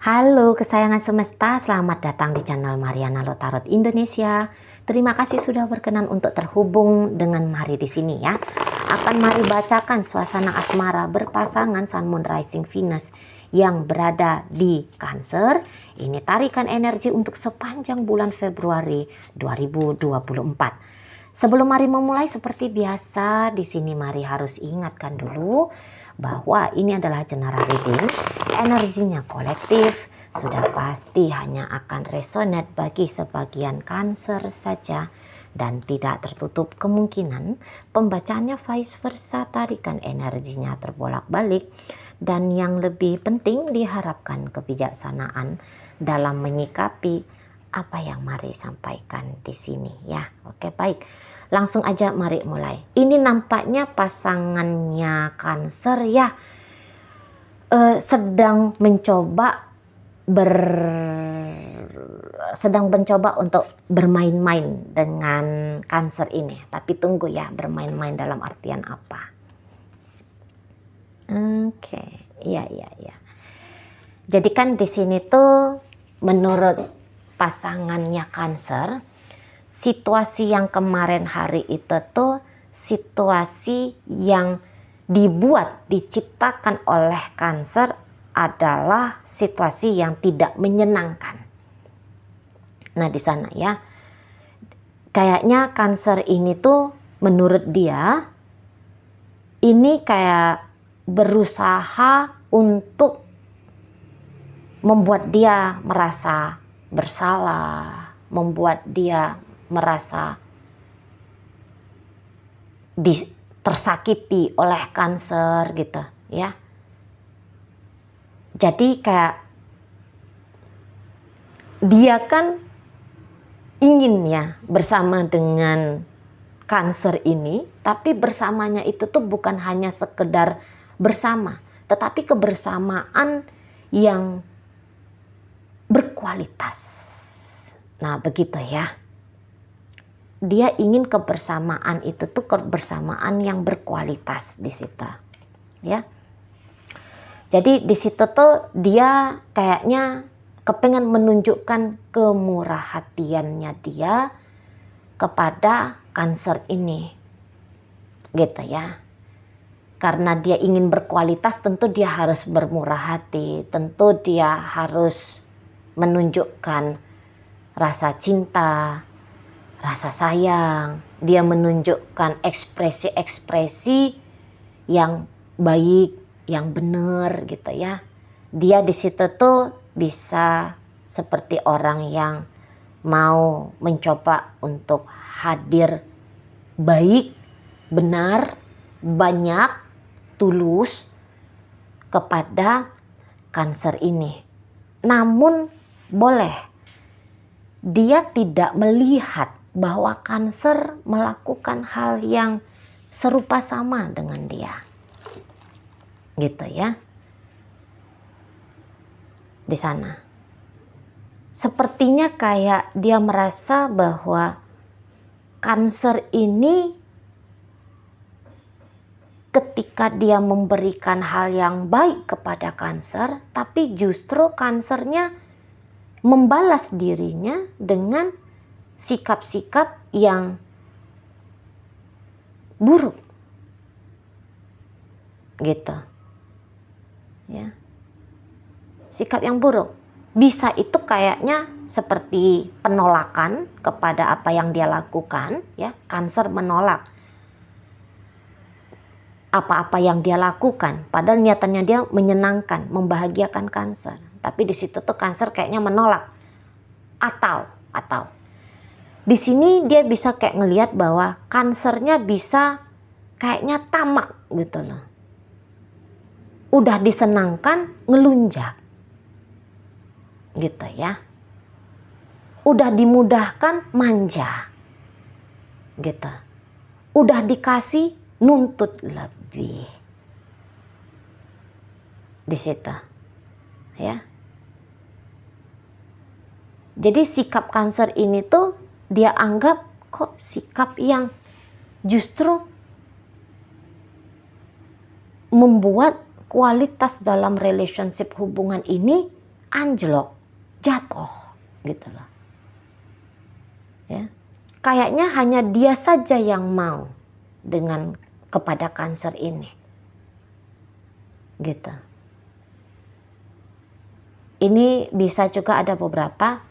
Halo kesayangan semesta, selamat datang di channel Mariana Lotarot Indonesia. Terima kasih sudah berkenan untuk terhubung dengan Mari di sini ya. Akan Mari bacakan suasana asmara berpasangan Sun Moon Rising Venus yang berada di Cancer. Ini tarikan energi untuk sepanjang bulan Februari 2024. Sebelum Mari memulai seperti biasa, di sini Mari harus ingatkan dulu bahwa ini adalah general reading. Energinya kolektif, sudah pasti hanya akan resonate bagi sebagian Cancer saja dan tidak tertutup kemungkinan pembacaannya vice versa, tarikan energinya terbolak-balik, dan yang lebih penting diharapkan kebijaksanaan dalam menyikapi apa yang Mari sampaikan di sini ya. Oke, baik. Langsung aja Mari mulai. Ini nampaknya pasangannya Cancer ya sedang mencoba untuk bermain-main dengan Cancer ini. Tapi tunggu ya, bermain-main dalam artian apa? Oke, iya. Jadi kan di sini tuh menurut pasangannya Cancer, situasi yang kemarin hari itu tuh situasi yang diciptakan oleh Cancer adalah situasi yang tidak menyenangkan. Nah di sana ya, kayaknya Cancer ini tuh menurut dia ini kayak berusaha untuk membuat dia merasa bersalah, membuat dia merasa tersakiti oleh Cancer gitu ya. Jadi kayak dia kan ingin ya bersama dengan Cancer ini, tapi bersamanya itu tuh bukan hanya sekedar bersama, tetapi kebersamaan yang berkualitas. Nah begitu ya. Dia ingin kebersamaan itu tuh kebersamaan yang berkualitas di situ ya. Jadi di situ tuh dia kayaknya kepengen menunjukkan kemurah hatiannya dia kepada Cancer ini gitu ya. Karena dia ingin berkualitas, tentu dia harus bermurah hati, tentu dia harus menunjukkan rasa cinta, rasa sayang, dia menunjukkan ekspresi-ekspresi yang baik, yang benar gitu ya. Dia di situ tuh bisa seperti orang yang mau mencoba untuk hadir baik, benar, banyak, tulus kepada Cancer ini. Namun boleh dia tidak melihat bahwa Cancer melakukan hal yang serupa sama dengan dia. Gitu ya. Di sana. Sepertinya kayak dia merasa bahwa Cancer ini ketika dia memberikan hal yang baik kepada Cancer, tapi justru Cancernya membalas dirinya dengan sikap-sikap yang buruk gitu ya. Sikap yang buruk bisa itu kayaknya seperti penolakan kepada apa yang dia lakukan ya. Cancer menolak apa-apa yang dia lakukan, padahal niatannya dia menyenangkan, membahagiakan Cancer. Tapi di situ tuh Cancer kayaknya menolak. Atau di sini dia bisa kayak ngelihat bahwa Cancernya bisa kayaknya tamak gitu loh. Udah disenangkan ngelunjak. Gitu ya. Udah dimudahkan manja. Gitu. Udah dikasih nuntut lebih. Di situ. Ya. Jadi sikap Cancer ini tuh dia anggap kok sikap yang justru membuat kualitas dalam relationship hubungan ini anjlok, jatuh gitu loh. Ya. Kayaknya hanya dia saja yang mau dengan kepada kanker ini. Gitu. Ini bisa juga ada beberapa,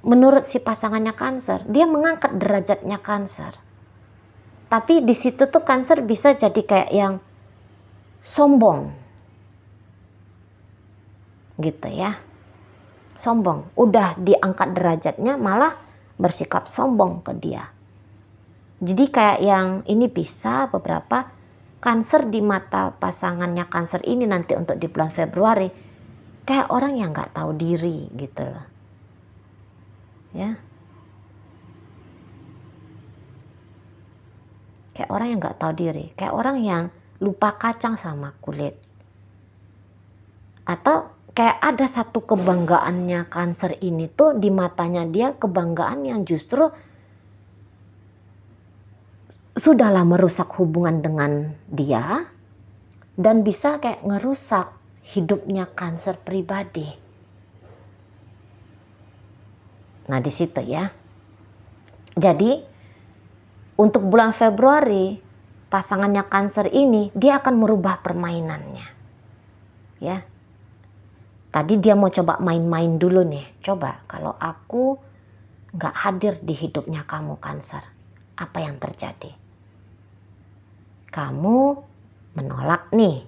menurut si pasangannya kanker, dia mengangkat derajatnya kanker. Tapi di situ tuh kanker bisa jadi kayak yang sombong. Gitu ya. Sombong. Udah diangkat derajatnya malah bersikap sombong ke dia. Jadi kayak yang ini bisa beberapa kanker di mata pasangannya kanker ini nanti untuk di bulan Februari kayak orang yang nggak tahu diri gitu loh. Ya. Kayak orang yang nggak tahu diri, kayak orang yang lupa kacang sama kulit. Atau kayak ada satu kebanggaannya kanker ini tuh di matanya dia, kebanggaan yang justru sudahlah merusak hubungan dengan dia dan bisa kayak ngerusak hidupnya kanker pribadi. Nah di situ ya. Jadi untuk bulan Februari pasangannya kanker ini dia akan merubah permainannya. Ya. Tadi dia mau coba main-main dulu nih. Coba kalau aku nggak hadir di hidupnya kamu kanker, apa yang terjadi? Kamu menolak nih,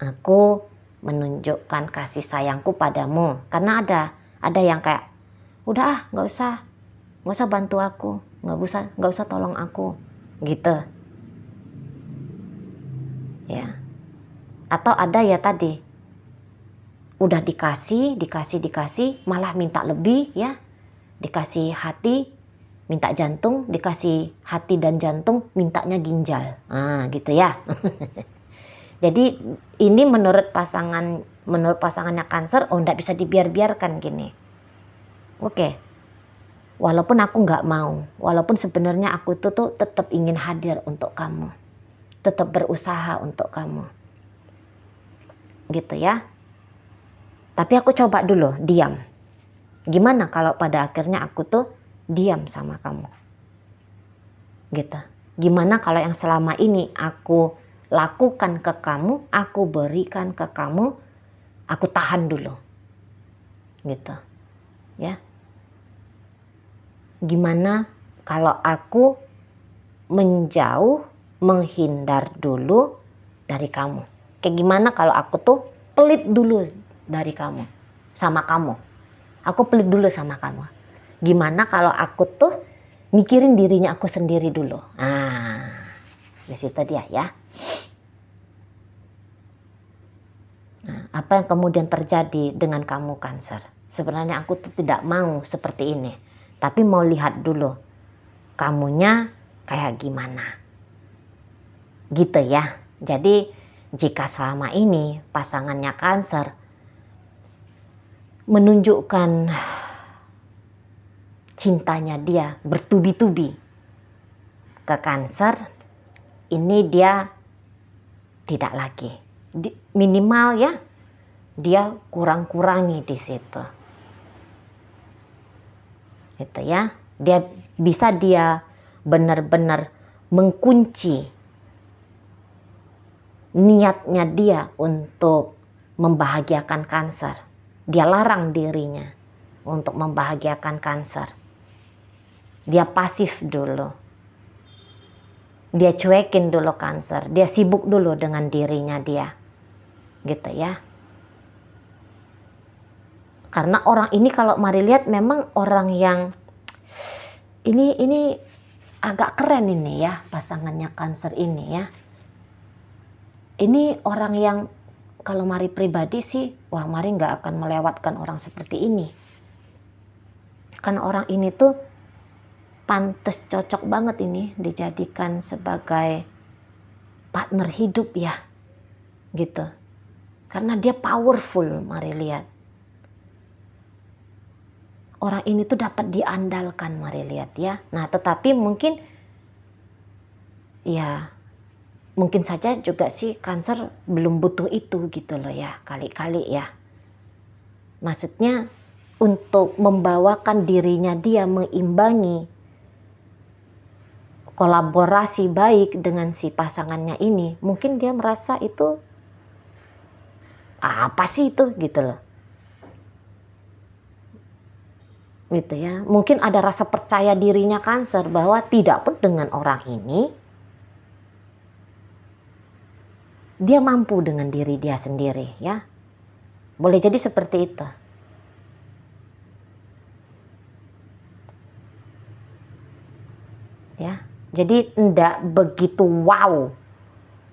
aku menunjukkan kasih sayangku padamu. Karena ada yang kayak, udah nggak usah bantu aku, nggak usah tolong aku, gitu. Ya. Atau ada ya tadi, udah dikasih, malah minta lebih ya. Dikasih hati, minta jantung, dikasih hati dan jantung, mintanya ginjal. Nah, gitu ya. Jadi ini menurut pasangannya kanker, enggak bisa dibiarkan gini. Oke. Walaupun aku nggak mau, walaupun sebenarnya aku tuh tetap ingin hadir untuk kamu. Tetap berusaha untuk kamu. Gitu ya. Tapi aku coba dulu diam. Gimana kalau pada akhirnya aku tuh diam sama kamu? Gitu. Gimana kalau yang selama ini aku lakukan ke kamu, aku berikan ke kamu, aku tahan dulu. Gitu. Ya. Gimana kalau aku menjauh, menghindar dulu dari kamu? Kayak gimana kalau aku tuh pelit dulu dari kamu, sama kamu? Aku pelit dulu sama kamu. Gimana kalau aku tuh mikirin dirinya aku sendiri dulu? Nah, di situ dia ya. Nah, apa yang kemudian terjadi dengan kamu kanker? Sebenarnya aku tuh tidak mau seperti ini. Tapi mau lihat dulu kamunya kayak gimana. Gitu ya. Jadi jika selama ini pasangannya kanker menunjukkan cintanya dia bertubi-tubi ke kanker, ini dia tidak lagi. Minimal ya, dia kurang-kurangi di situ. Gitu ya. Dia benar-benar mengunci niatnya dia untuk membahagiakan kanker. Dia larang dirinya untuk membahagiakan kanker. Dia pasif dulu. Dia cuekin dulu kanker. Dia sibuk dulu dengan dirinya dia. Gitu ya. Karena orang ini kalau mari lihat memang orang yang ini agak keren ini ya, pasangannya kanker ini ya. Ini orang yang kalau mari pribadi sih, wah mari nggak akan melewatkan orang seperti ini. Karena orang ini tuh pantes, cocok banget ini dijadikan sebagai partner hidup ya. Gitu. Karena dia powerful, mari lihat. Orang ini tuh dapat diandalkan, mari lihat ya. Nah, tetapi mungkin saja juga sih kanker belum butuh itu gitu loh ya, kali-kali ya. Maksudnya untuk membawakan dirinya dia mengimbangi kolaborasi baik dengan si pasangannya ini, mungkin dia merasa itu apa sih itu gitu loh. Gitu ya. Mungkin ada rasa percaya dirinya Cancer bahwa tidak pun dengan orang ini dia mampu dengan diri dia sendiri ya. Boleh jadi seperti itu. Ya. Jadi enggak begitu wow.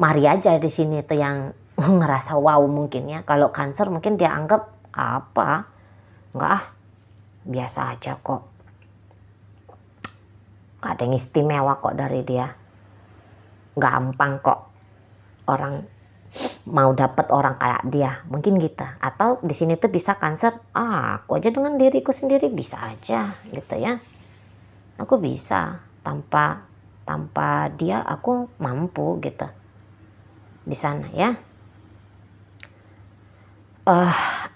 Mari aja di sini tuh yang ngerasa wow mungkin ya. Kalau Cancer mungkin dia anggap apa? Enggak ah, biasa aja kok. Gak ada yang istimewa kok dari dia. Gampang kok orang mau dapat orang kayak dia, mungkin gitu. Atau di sini tuh bisa Cancer, aku aja dengan diriku sendiri bisa aja gitu ya. Aku bisa tanpa dia aku mampu gitu di sana ya.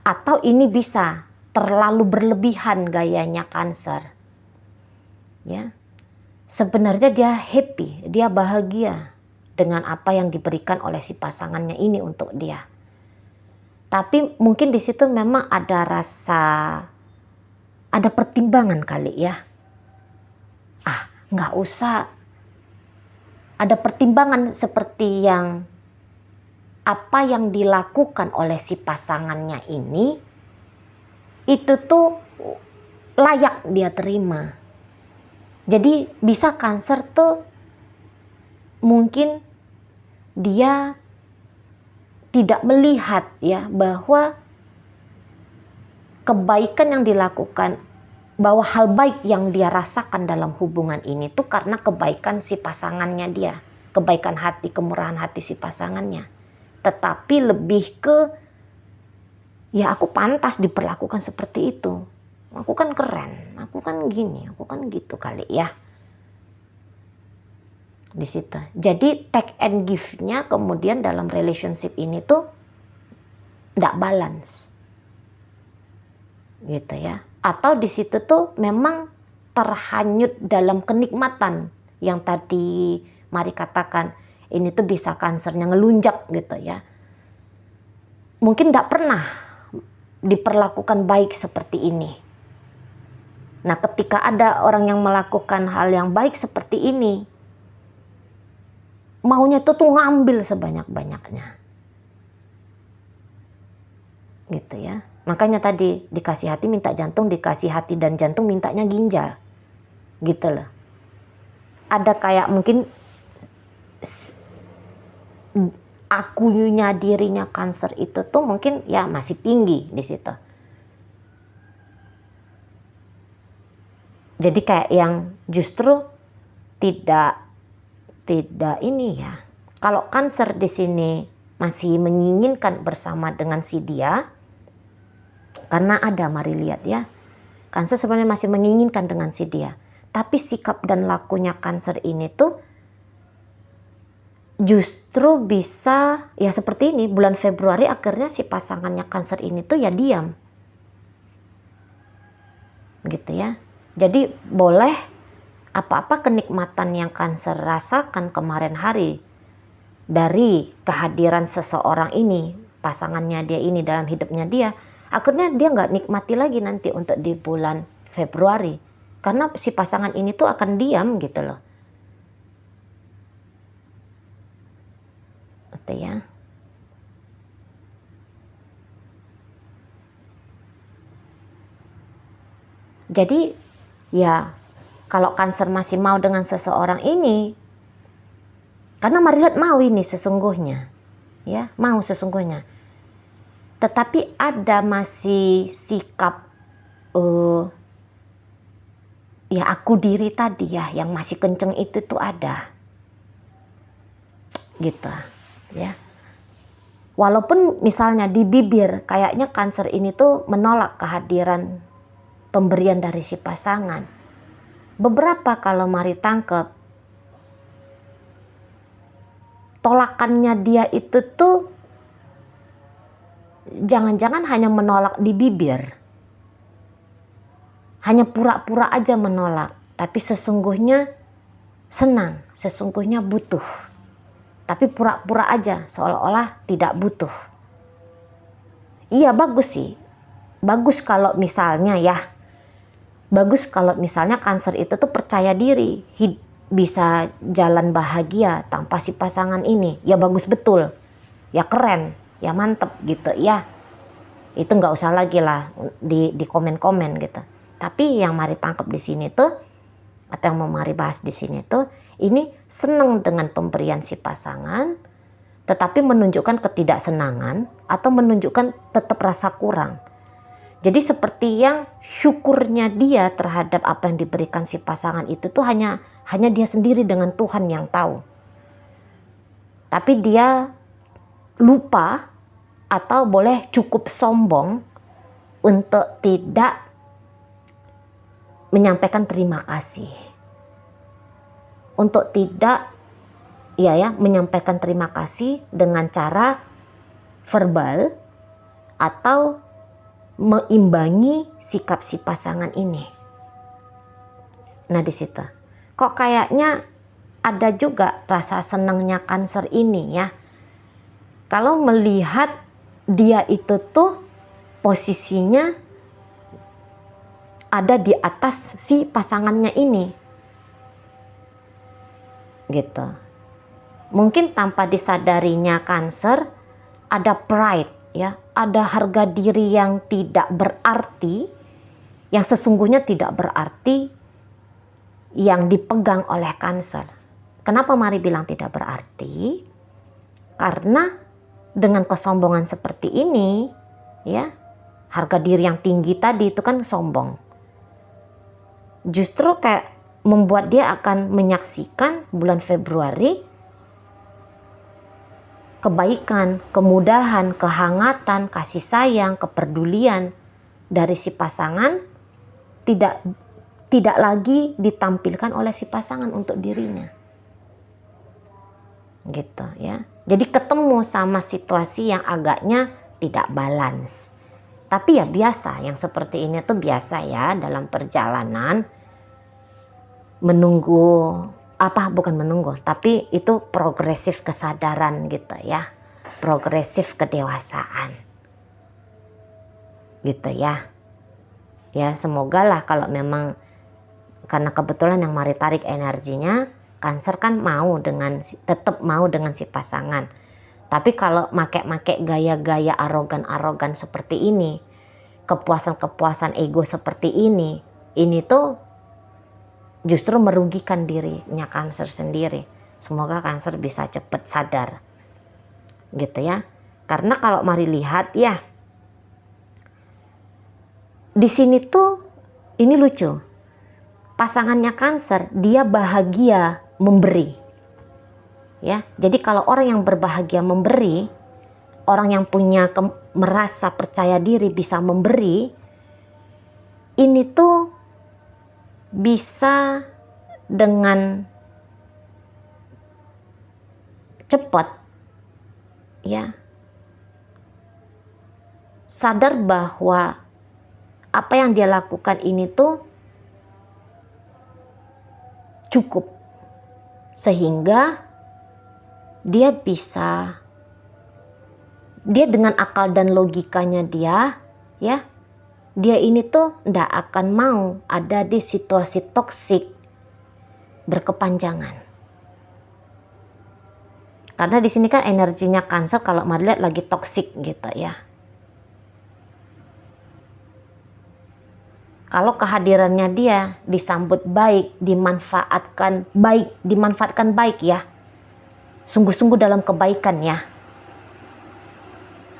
Atau ini bisa terlalu berlebihan gayanya Cancer ya. Sebenarnya dia happy, dia bahagia dengan apa yang diberikan oleh si pasangannya ini untuk dia. Tapi mungkin di situ memang ada ada pertimbangan kali ya. Nggak usah. Ada pertimbangan seperti yang apa yang dilakukan oleh si pasangannya ini itu tuh layak dia terima. Jadi bisa Cancer tuh mungkin dia tidak melihat ya bahwa kebaikan yang dilakukan, bahwa hal baik yang dia rasakan dalam hubungan ini tuh karena kebaikan si pasangannya dia, kebaikan hati, kemurahan hati si pasangannya. Tetapi lebih ke ya aku pantas diperlakukan seperti itu, aku kan keren, aku kan gini, aku kan gitu kali ya. Di situ. Jadi take and give-nya kemudian dalam relationship ini tuh enggak balance. Gitu ya. Atau di situ tuh memang terhanyut dalam kenikmatan yang tadi Mari katakan, ini tuh bisa Cancernya ngelunjak gitu ya. Mungkin enggak pernah diperlakukan baik seperti ini. Nah, ketika ada orang yang melakukan hal yang baik seperti ini, maunya tuh ngambil sebanyak-banyaknya. Gitu ya. Makanya tadi dikasih hati minta jantung, dikasih hati dan jantung mintanya ginjal. Gitu loh. Ada kayak mungkin akunya dirinya Cancer itu tuh mungkin ya masih tinggi di situ. Jadi kayak yang justru tidak ini ya. Kalau Cancer di sini masih menginginkan bersama dengan si dia, karena ada, mari lihat ya. Cancer sebenarnya masih menginginkan dengan si dia. Tapi sikap dan lakunya Cancer ini tuh justru bisa ya seperti ini. Bulan Februari akhirnya si pasangannya Cancer ini tuh ya diam. Gitu ya. Jadi boleh apa-apa kenikmatan yang Cancer rasakan kemarin hari dari kehadiran seseorang ini, pasangannya dia ini dalam hidupnya dia, akhirnya dia nggak nikmati lagi nanti untuk di bulan Februari. Karena si pasangan ini tuh akan diam gitu loh. Gitu ya. Jadi ya kalau Cancer masih mau dengan seseorang ini, karena mari lihat mau ini sesungguhnya, ya mau sesungguhnya. Tetapi ada masih sikap ya aku diri tadi ya yang masih kenceng itu tuh ada, gitu, ya. Walaupun misalnya di bibir kayaknya Cancer ini tuh menolak kehadiran pemberian dari si pasangan. Beberapa kalau mari tangkep, tolakannya dia itu tuh jangan-jangan hanya menolak di bibir. Hanya pura-pura aja menolak, tapi sesungguhnya senang, sesungguhnya butuh. Tapi pura-pura aja seolah-olah tidak butuh. Iya bagus sih. Bagus kalau misalnya Cancer itu tuh percaya diri, bisa jalan bahagia tanpa si pasangan ini. Ya bagus betul. Ya keren, ya mantep gitu ya. Itu nggak usah lagi lah di komen-komen gitu. Tapi yang mari tangkap di sini tuh, atau yang mau mari bahas di sini tuh, ini senang dengan pemberian si pasangan, tetapi menunjukkan ketidaksenangan atau menunjukkan tetap rasa kurang. Jadi seperti yang syukurnya dia terhadap apa yang diberikan si pasangan itu tuh hanya dia sendiri dengan Tuhan yang tahu. Tapi dia lupa atau boleh cukup sombong untuk tidak menyampaikan terima kasih. Untuk tidak menyampaikan terima kasih dengan cara verbal atau meimbangi sikap si pasangan ini. Nah di situ kok kayaknya ada juga rasa senangnya Cancer ini ya. Kalau melihat dia itu tuh posisinya ada di atas si pasangannya ini. Gitu. Mungkin tanpa disadarinya Cancer ada pride ya, ada harga diri yang tidak berarti, yang sesungguhnya tidak berarti yang dipegang oleh Cancer. Kenapa mari bilang tidak berarti? Karena dengan kesombongan seperti ini ya, harga diri yang tinggi tadi itu kan sombong. Justru kayak membuat dia akan menyaksikan bulan Februari kebaikan, kemudahan, kehangatan, kasih sayang, kepedulian dari si pasangan tidak lagi ditampilkan oleh si pasangan untuk dirinya. Gitu ya. Jadi ketemu sama situasi yang agaknya tidak balance. Tapi ya biasa, yang seperti ini tuh biasa ya dalam perjalanan bukan menunggu, tapi itu progresif kesadaran gitu ya, progresif kedewasaan gitu ya. Ya semoga lah kalau memang, karena kebetulan yang mari tarik energinya Cancer kan tetap mau dengan si pasangan. Tapi kalau make gaya-gaya arogan seperti ini, kepuasan ego seperti ini tuh justru merugikan dirinya Cancer sendiri. Semoga Cancer bisa cepat sadar. Gitu ya. Karena kalau mari lihat ya, di sini tuh ini lucu. Pasangannya Cancer, dia bahagia memberi. Ya, jadi kalau orang yang berbahagia memberi, orang yang punya merasa percaya diri bisa memberi, ini tuh bisa dengan cepat ya sadar bahwa apa yang dia lakukan ini tuh cukup, sehingga dia dengan akal dan logikanya dia ini tuh ndak akan mau ada di situasi toksik berkepanjangan. Karena di sini kan energinya Cancer kalau mari lihat lagi toksik gitu ya. Kalau kehadirannya dia disambut baik, dimanfaatkan baik ya. Sungguh-sungguh dalam kebaikan ya.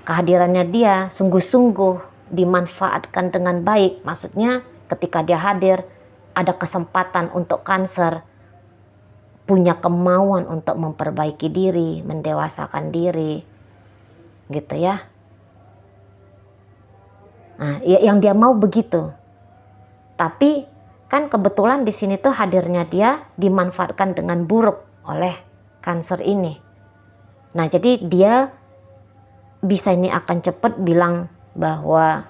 Kehadirannya dia sungguh-sungguh dimanfaatkan dengan baik. Maksudnya ketika dia hadir ada kesempatan untuk Cancer punya kemauan untuk memperbaiki diri, mendewasakan diri. Gitu ya. Nah, yang dia mau begitu. Tapi kan kebetulan di sini tuh hadirnya dia dimanfaatkan dengan buruk oleh Cancer ini. Nah, jadi dia bisa ini akan cepat bilang bahwa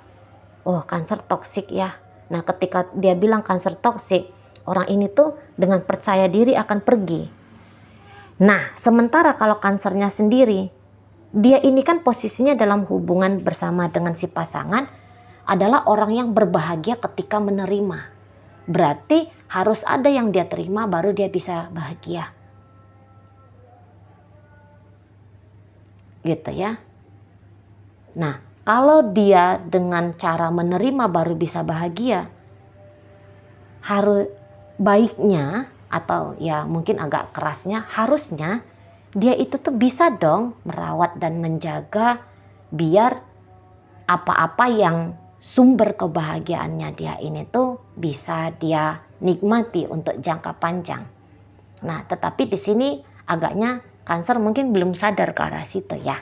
oh Cancer toksik ya. Nah ketika dia bilang Cancer toksik, orang ini tuh dengan percaya diri akan pergi. Nah sementara kalau Cancernya sendiri, dia ini kan posisinya dalam hubungan bersama dengan si pasangan adalah orang yang berbahagia ketika menerima. Berarti harus ada yang dia terima baru dia bisa bahagia. Gitu ya. Nah, kalau dia dengan cara menerima baru bisa bahagia, harus baiknya atau ya mungkin agak kerasnya, harusnya dia itu tuh bisa dong merawat dan menjaga biar apa-apa yang sumber kebahagiaannya dia ini tuh bisa dia nikmati untuk jangka panjang. Nah, tetapi di sini agaknya Cancer mungkin belum sadar ke arah situ ya.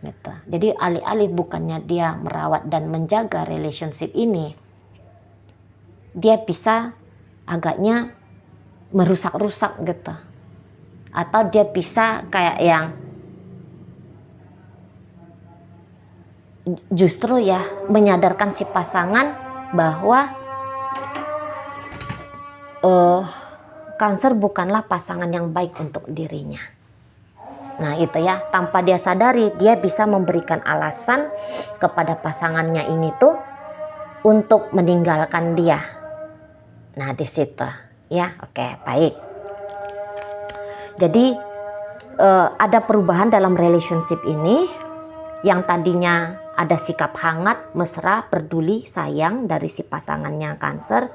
Gitu. Jadi alih-alih bukannya dia merawat dan menjaga relationship ini, dia bisa agaknya merusak-rusak gitu. Atau dia bisa kayak yang justru ya menyadarkan si pasangan bahwa Cancer bukanlah pasangan yang baik untuk dirinya. Nah itu ya, tanpa dia sadari dia bisa memberikan alasan kepada pasangannya ini tuh untuk meninggalkan dia. Nah di situ ya, oke baik. Jadi ada perubahan dalam relationship ini yang tadinya ada sikap hangat, mesra, peduli, sayang dari si pasangannya Cancer.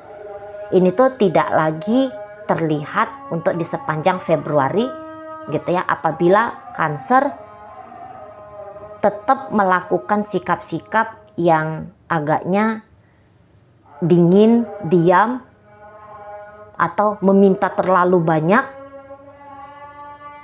Ini tuh tidak lagi terlihat untuk di sepanjang Februari gitu ya, apabila Cancer tetap melakukan sikap-sikap yang agaknya dingin, diam, atau meminta terlalu banyak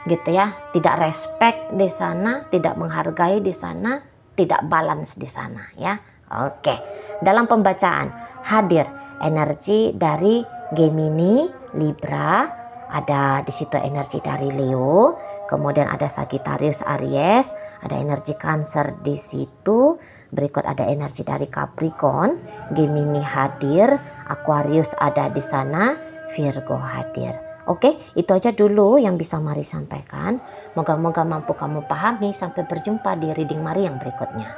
gitu ya, tidak respect di sana, tidak menghargai di sana, tidak balance di sana ya. Oke, dalam pembacaan hadir energi dari Gemini, Libra, ada di situ energi dari Leo, kemudian ada Sagittarius, Aries, ada energi Cancer di situ. Berikut ada energi dari Capricorn, Gemini hadir, Aquarius ada di sana, Virgo hadir. Oke, itu aja dulu yang bisa Mari sampaikan. Moga-moga mampu kamu pahami. Sampai berjumpa di reading Mari yang berikutnya.